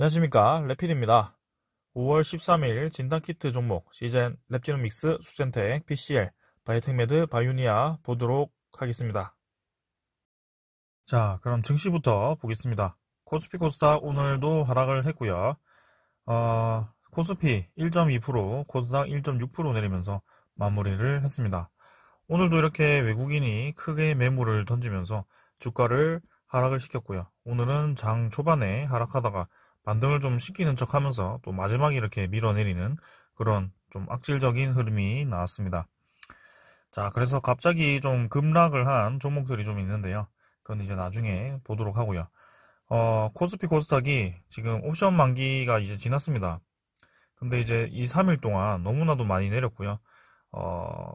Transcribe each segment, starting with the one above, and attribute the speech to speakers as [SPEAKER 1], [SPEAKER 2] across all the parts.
[SPEAKER 1] 안녕하십니까, 래필입니다. 5월 13일 진단키트 종목 시젠 랩지노믹스 수젠텍 PCL 바이오텍메드 바이오니아 보도록 하겠습니다. 자, 그럼 증시부터 보겠습니다. 코스피 코스닥 오늘도 하락을 했고요. 코스피 1.2%, 코스닥 1.6% 내리면서 마무리를 했습니다. 오늘도 이렇게 외국인이 크게 매물을 던지면서 주가를 하락을 시켰고요. 오늘은 장 초반에 하락하다가 반등을 좀 시키는 척 하면서 또 마지막에 이렇게 밀어내리는 그런 좀 악질적인 흐름이 나왔습니다. 자, 그래서 갑자기 좀 급락을 한 종목들이 좀 있는데요. 그건 이제 나중에 보도록 하고요. 코스피 코스닥이 지금 옵션 만기가 이제 지났습니다. 근데 이제 2, 3일 동안 너무나도 많이 내렸고요.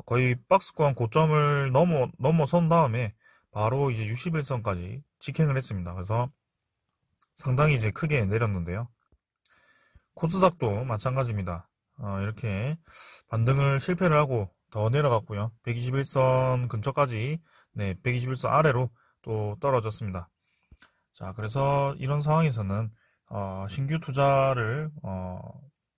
[SPEAKER 1] 거의 박스권 고점을 넘어선 다음에 바로 이제 61선까지 직행을 했습니다. 그래서 상당히 이제 크게 내렸는데요. 코스닥도 마찬가지입니다. 이렇게 반등을 실패를 하고 더 내려갔고요. 121선 근처까지, 121선 아래로 또 떨어졌습니다. 자, 그래서 이런 상황에서는 신규 투자를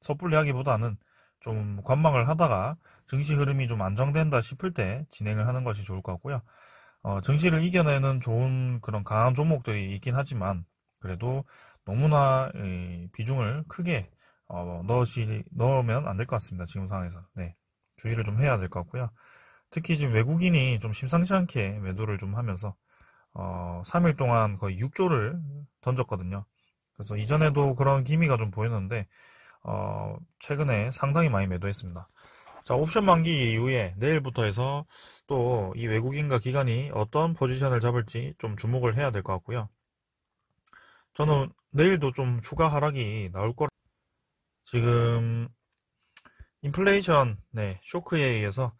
[SPEAKER 1] 섣불리 하기보다는 좀 관망을 하다가 증시 흐름이 좀 안정된다 싶을 때 진행을 하는 것이 좋을 것 같고요. 증시를 이겨내는 좋은 그런 강한 종목들이 있긴 하지만 그래도 너무나 비중을 크게 넣으면 안 될 것 같습니다. 지금 상황에서. 네, 주의를 좀 해야 될 것 같고요. 특히 지금 외국인이 좀 심상치 않게 매도를 좀 하면서 3일 동안 거의 6조를 던졌거든요. 그래서 이전에도 그런 기미가 좀 보였는데 최근에 상당히 많이 매도했습니다. 자, 옵션 만기 이후에 내일부터 해서 또 이 외국인과 기관이 어떤 포지션을 잡을지 좀 주목을 해야 될 것 같고요. 저는 내일도 좀 추가 하락이 나올 거라. 지금 인플레이션 쇼크에 의해서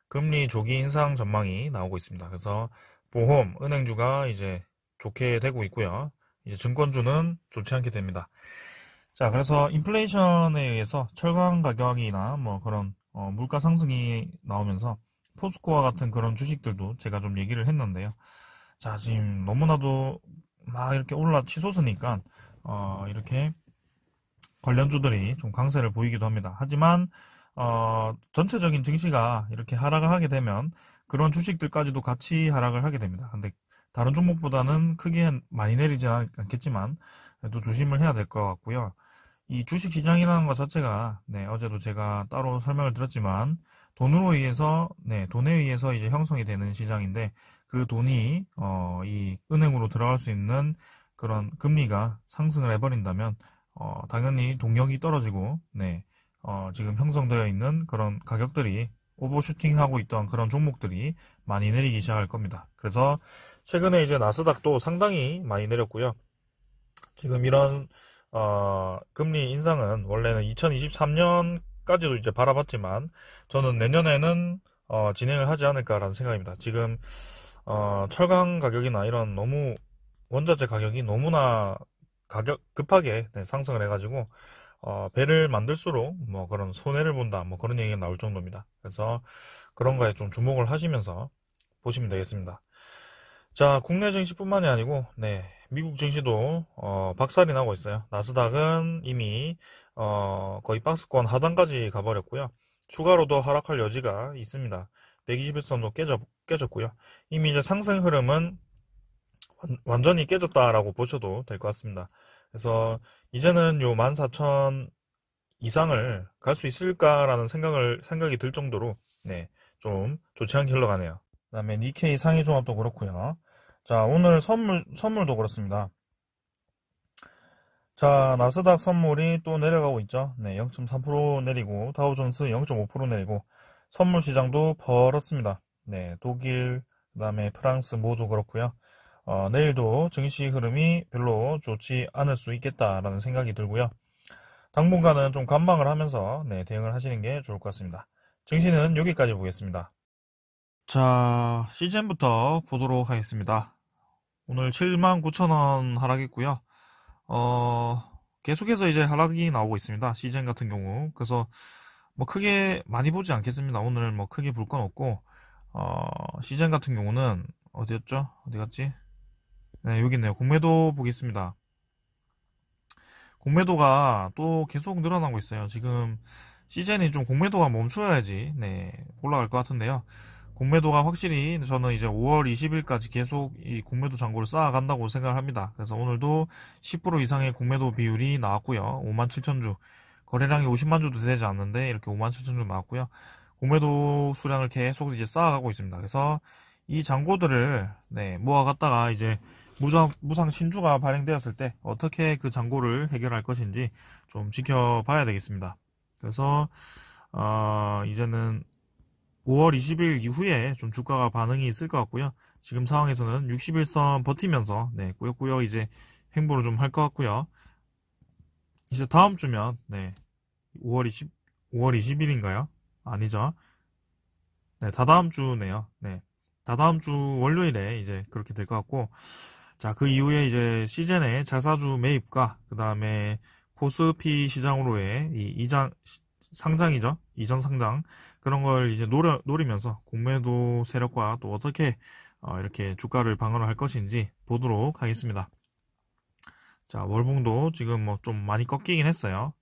[SPEAKER 1] 금리 조기 인상 전망이 나오고 있습니다. 그래서 보험, 은행주가 이제 좋게 되고 있고요. 이제 증권주는 좋지 않게 됩니다. 자, 그래서 인플레이션에 의해서 철강 가격이나 뭐 그런 물가 상승이 나오면서 포스코와 같은 그런 주식들도 제가 좀 얘기를 했는데요. 자, 지금 너무나도 막 이렇게 치솟으니까 이렇게 관련주들이 좀 강세를 보이기도 합니다. 하지만 전체적인 증시가 이렇게 하락을 하게 되면 그런 주식들까지도 같이 하락을 하게 됩니다. 근데 다른 종목보다는 크게 많이 내리진 않겠지만 또 조심을 해야 될 것 같고요. 이 주식시장이라는 것 자체가 어제도 제가 따로 설명을 드렸지만 돈에 의해서 이제 형성이 되는 시장인데 그 돈이 이 은행으로 들어갈 수 있는 그런 금리가 상승을 해버린다면 당연히 동력이 떨어지고 지금 형성되어 있는 그런 가격들이 오버슈팅하고 있던 그런 종목들이 많이 내리기 시작할 겁니다. 그래서 최근에 이제 나스닥도 상당히 많이 내렸고요. 지금 이런 금리 인상은 원래는 2023년까지도 이제 바라봤지만 저는 내년에는 진행을 하지 않을까라는 생각입니다. 지금 철강 가격이나 이런 너무 원자재 가격이 너무나 급하게 상승을 해가지고 배를 만들수록 뭐 그런 손해를 본다 뭐 그런 얘기가 나올 정도입니다. 그래서 그런 거에 좀 주목을 하시면서 보시면 되겠습니다. 자, 국내 증시뿐만이 아니고 미국 증시도 박살이 나고 있어요. 나스닥은 이미 거의 박스권 하단까지 가버렸고요. 추가로 더 하락할 여지가 있습니다. 121선도 깨졌고요. 이미 이제 상승 흐름은 완전히 깨졌다라고 보셔도 될 것 같습니다. 그래서 이제는 요 14,000 이상을 갈 수 있을까라는 생각이 들 정도로 좀 좋지 않게 흘러가네요. 그 다음에 니케이 상위 종합도 그렇고요. 자, 오늘 선물도 그렇습니다. 자, 나스닥 선물이 또 내려가고 있죠. 0.3% 내리고 다우존스 0.5% 내리고 선물 시장도 벌었습니다. 독일, 그 다음에 프랑스 모두 그렇고요. 내일도 증시 흐름이 별로 좋지 않을 수 있겠다라는 생각이 들고요. 당분간은 좀 관망을 하면서 대응을 하시는 게 좋을 것 같습니다. 증시는 여기까지 보겠습니다. 자, 시젠부터 보도록 하겠습니다. 오늘 79,000원 하락했고요. 계속해서 이제 하락이 나오고 있습니다. 시젠 같은 경우. 그래서 뭐 크게 많이 보지 않겠습니다. 오늘 뭐 크게 볼 건 없고, 시젠 같은 경우는 어디였죠? 어디 갔지? 여기 있네요. 공매도 보겠습니다. 공매도가 또 계속 늘어나고 있어요. 지금 시즌이 좀 공매도가 멈춰야지 네, 올라갈 것 같은데요. 공매도가 확실히 저는 이제 5월 20일까지 계속 이 공매도 잔고를 쌓아간다고 생각을 합니다. 그래서 오늘도 10% 이상의 공매도 비율이 나왔고요. 57,000주. 거래량이 50만 주도 되지 않는데 이렇게 57,000주 나왔고요. 공매도 수량을 계속 이제 쌓아가고 있습니다. 그래서 이 잔고들을 네, 모아갔다가 이제 무상 신주가 발행되었을 때 어떻게 그 잔고를 해결할 것인지 좀 지켜봐야 되겠습니다. 그래서 이제는 5월 20일 이후에 좀 주가가 반응이 있을 것 같고요. 지금 상황에서는 60일선 버티면서 네, 꾸역꾸역 이제 행보를 좀 할 것 같고요. 이제 다음 주면 네, 5월 20일인가요? 아니죠. 네, 다다음 주네요. 네. 다다음 주 월요일에 이제 그렇게 될 것 같고, 자, 그 이후에 이제 시즌의 자사주 매입과, 그 다음에 코스피 시장으로의 상장이죠. 이전 상장. 그런 걸 이제 노리면서 공매도 세력과 또 어떻게 이렇게 주가를 방어를 할 것인지 보도록 하겠습니다. 자, 월봉도 지금 뭐 좀 많이 꺾이긴 했어요.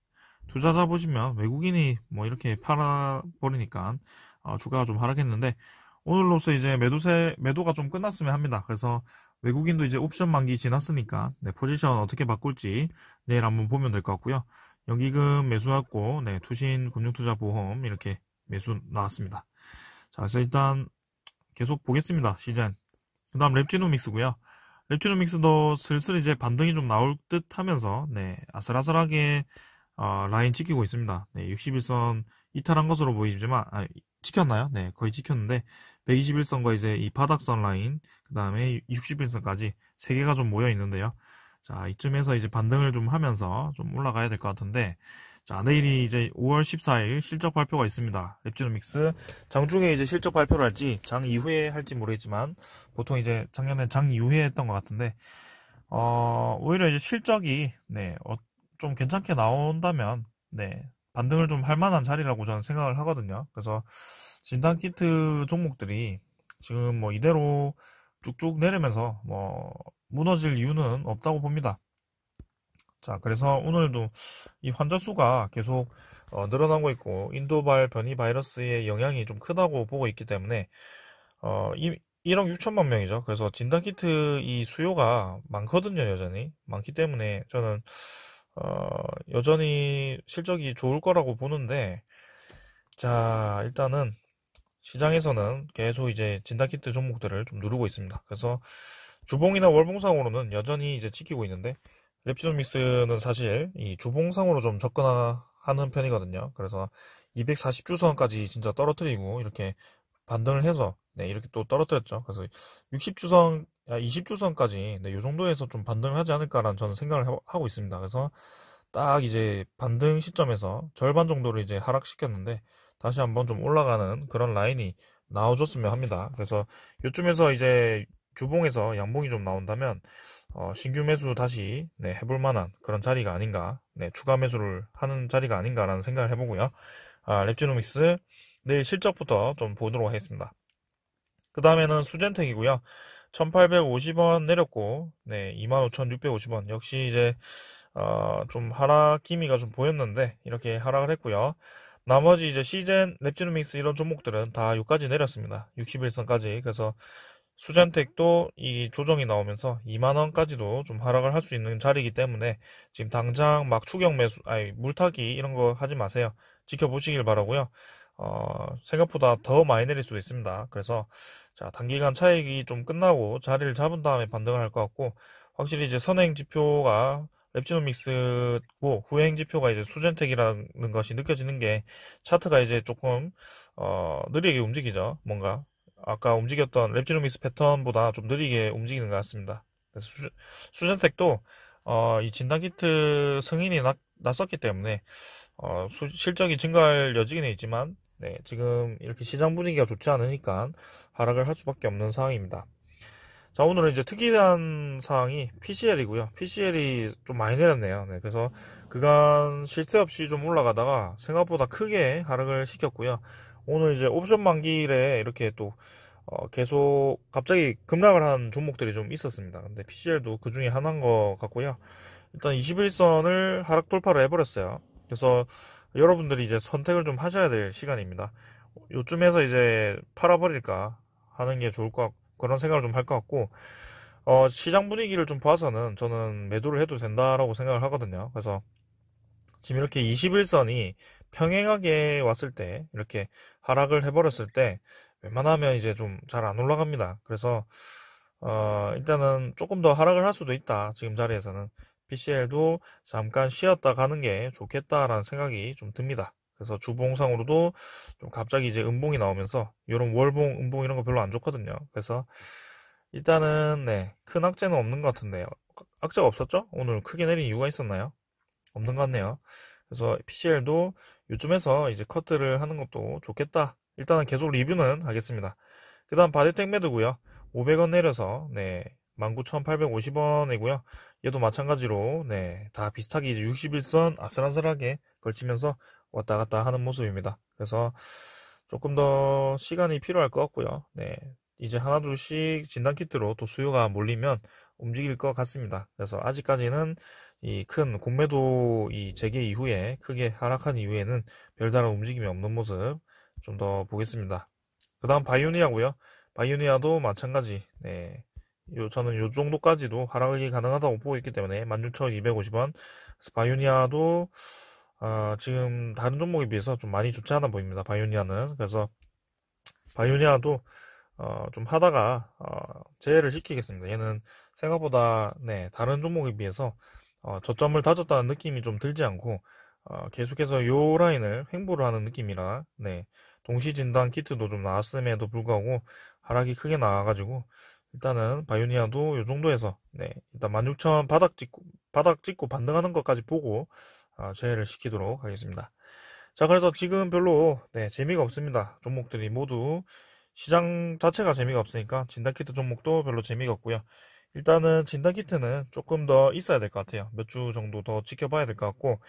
[SPEAKER 1] 투자자 보시면 외국인이 뭐 이렇게 팔아버리니까 주가가 좀 하락했는데 오늘로써 이제 매도가 좀 끝났으면 합니다. 그래서 외국인도 이제 옵션 만기 지났으니까 네, 포지션 어떻게 바꿀지 내일 한번 보면 될 것 같고요. 연기금 매수하고 네, 투신 금융투자보험 이렇게 매수 나왔습니다. 자, 그래서 일단 계속 보겠습니다. 시즌. 그 다음 랩지노믹스고요. 랩지노믹스도 슬슬 이제 반등이 좀 나올 듯 하면서 네, 아슬아슬하게 라인 지키고 있습니다. 네, 61선 이탈한 것으로 보이지만 지켰나요? 네, 거의 지켰는데 121선과 이제 이 바닥선 라인 그 다음에 61선까지 3개가 좀 모여 있는데요. 자, 이쯤에서 이제 반등을 좀 하면서 좀 올라가야 될 것 같은데 자, 내일이 이제 5월 14일 실적 발표가 있습니다. 랩지노믹스 장중에 이제 실적 발표를 할지 장 이후에 할지 모르겠지만 보통 이제 작년에 장 이후에 했던 것 같은데 오히려 이제 실적이 네, 좀 괜찮게 나온다면 네, 반등을 좀 할 만한 자리라고 저는 생각을 하거든요. 그래서 진단키트 종목들이 지금 뭐 이대로 쭉쭉 내리면서 뭐 무너질 이유는 없다고 봅니다. 자, 그래서 오늘도 이 환자 수가 계속 늘어나고 있고 인도발 변이 바이러스의 영향이 좀 크다고 보고 있기 때문에 1억 6천만 명이죠. 그래서 진단키트 이 수요가 많거든요. 여전히 많기 때문에 저는 여전히 실적이 좋을 거라고 보는데 자, 일단은 시장에서는 계속 이제 진단키트 종목들을 좀 누르고 있습니다. 그래서 주봉이나 월봉상으로는 여전히 이제 지키고 있는데 랩지노믹스는 사실 이 주봉상으로 좀 접근하는 편이거든요. 그래서 240주선까지 진짜 떨어뜨리고 이렇게 반등을 해서 네, 이렇게 또 떨어뜨렸죠. 그래서 20주선까지 네, 이 정도에서 좀 반등을 하지 않을까라는 저는 생각을 하고 있습니다. 그래서 딱 이제 반등 시점에서 절반 정도를 이제 하락시켰는데 다시 한번 좀 올라가는 그런 라인이 나와줬으면 합니다. 그래서 요쯤에서 이제 주봉에서 양봉이 좀 나온다면 신규 매수 다시 네, 해볼 만한 그런 자리가 아닌가, 네, 추가 매수를 하는 자리가 아닌가라는 생각을 해보고요. 랩지노믹스 내일 실적부터 좀 보도록 하겠습니다. 그 다음에는 수젠텍이고요. 1850원 내렸고 네, 25,650원 역시 이제 좀 하락 기미가 좀 보였는데 이렇게 하락을 했고요. 나머지 이제 시젠, 랩지노믹스 이런 종목들은 다 여기까지 내렸습니다. 61선까지. 그래서 수젠텍도 이 조정이 나오면서 2만원까지도 좀 하락을 할 수 있는 자리이기 때문에 지금 당장 막 추격 매수, 물타기 이런 거 하지 마세요. 지켜보시길 바라고요. 생각보다 더 많이 내릴 수도 있습니다. 그래서 자, 단기간 차익이 좀 끝나고 자리를 잡은 다음에 반등을 할 것 같고 확실히 이제 선행 지표가 랩지노믹스고 후행 지표가 이제 수젠텍이라는 것이 느껴지는 게 차트가 이제 조금 느리게 움직이죠. 뭔가 아까 움직였던 랩지노믹스 패턴보다 좀 느리게 움직이는 것 같습니다. 그래서 수젠텍도 이 진단키트 승인이 났었기 때문에 실적이 증가할 여지는 있지만 네, 지금 이렇게 시장 분위기가 좋지 않으니까 하락을 할 수밖에 없는 상황입니다. 자, 오늘은 이제 특이한 사항이 PCL이고요. PCL이 좀 많이 내렸네요. 네, 그래서 그간 쉴 새 없이 좀 올라가다가 생각보다 크게 하락을 시켰고요. 오늘 이제 옵션 만기일에 이렇게 또 계속 갑자기 급락을 한 종목들이 좀 있었습니다. 근데 PCL도 그 중에 하나인 것 같고요. 일단 21선을 하락 돌파를 해버렸어요. 그래서 여러분들이 이제 선택을 좀 하셔야 될 시간입니다. 요쯤에서 이제 팔아버릴까 하는 게 좋을 것 같고, 그런 생각을 좀 할 것 같고, 시장 분위기를 좀 봐서는 저는 매도를 해도 된다라고 생각을 하거든요. 그래서 지금 이렇게 21선이 평행하게 왔을 때, 이렇게 하락을 해버렸을 때, 웬만하면 이제 좀 잘 안 올라갑니다. 그래서, 일단은 조금 더 하락을 할 수도 있다. 지금 자리에서는. PCL도 잠깐 쉬었다 가는 게 좋겠다라는 생각이 좀 듭니다. 그래서 주봉상으로도 좀 갑자기 이제 음봉이 나오면서, 이런 월봉, 음봉 이런 거 별로 안 좋거든요. 그래서 일단은, 네, 큰 악재는 없는 것 같은데요. 악재가 없었죠? 오늘 크게 내린 이유가 있었나요? 없는 것 같네요. 그래서 PCL도 요즘에서 이제 커트를 하는 것도 좋겠다. 일단은 계속 리뷰는 하겠습니다. 그 다음 바디텍 매드고요. 500원 내려서 네 19,850원이고요. 얘도 마찬가지로 네 다 비슷하게 이제 61선 아슬아슬하게 걸치면서 왔다 갔다 하는 모습입니다. 그래서 조금 더 시간이 필요할 것 같고요. 네 이제 하나둘씩 진단키트로 또 수요가 몰리면 움직일 것 같습니다. 그래서 아직까지는 이 큰 공매도 이 재개 이후에 크게 하락한 이후에는 별다른 움직임이 없는 모습 좀 더 보겠습니다. 그 다음 바이오니아고요. 바이오니아도 마찬가지. 네. 저는 요 정도까지도 하락이 가능하다고 보고 있기 때문에 16,250원. 바이오니아도 지금 다른 종목에 비해서 좀 많이 좋지 않아 보입니다. 바이오니아는. 그래서 바이오니아도 좀 하다가 제외를 시키겠습니다. 얘는 생각보다 네, 다른 종목에 비해서 저점을 다졌다는 느낌이 좀 들지 않고 계속해서 요 라인을 횡보를 하는 느낌이라 네, 동시 진단 키트도 좀 나왔음에도 불구하고 하락이 크게 나와가지고 일단은 바이오니아도 요 정도에서 네, 일단 16,000 바닥 찍고 반등하는 것까지 보고 제외를 시키도록 하겠습니다. 자, 그래서 지금 별로 네, 재미가 없습니다. 종목들이 모두 시장 자체가 재미가 없으니까 진단키트 종목도 별로 재미가 없고요. 일단은 진단키트는 조금 더 있어야 될 것 같아요. 몇 주 정도 더 지켜봐야 될 것 같고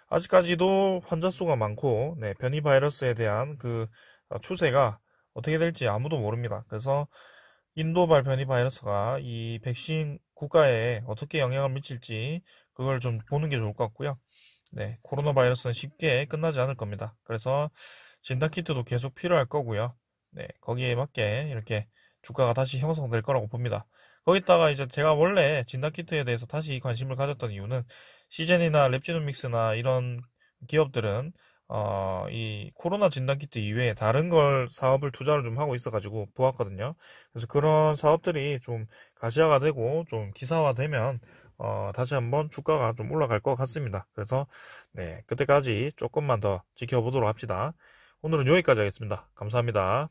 [SPEAKER 1] 아직까지도 환자 수가 많고 네, 변이 바이러스에 대한 그 추세가 어떻게 될지 아무도 모릅니다. 그래서 인도발 변이 바이러스가 이 백신 국가에 어떻게 영향을 미칠지 그걸 좀 보는 게 좋을 것 같고요. 네, 코로나 바이러스는 쉽게 끝나지 않을 겁니다. 그래서 진단키트도 계속 필요할 거고요. 네, 거기에 맞게 이렇게 주가가 다시 형성될 거라고 봅니다. 거기다가 이제 제가 원래 진단키트에 대해서 다시 관심을 가졌던 이유는 시젠이나 랩지노믹스나 이런 기업들은 이 코로나 진단키트 이외에 다른 걸 사업을 투자를 좀 하고 있어가지고 보았거든요. 그래서 그런 사업들이 좀 가시화가 되고 좀 기사화되면 다시 한번 주가가 좀 올라갈 것 같습니다. 그래서 네, 그때까지 조금만 더 지켜보도록 합시다. 오늘은 여기까지 하겠습니다. 감사합니다.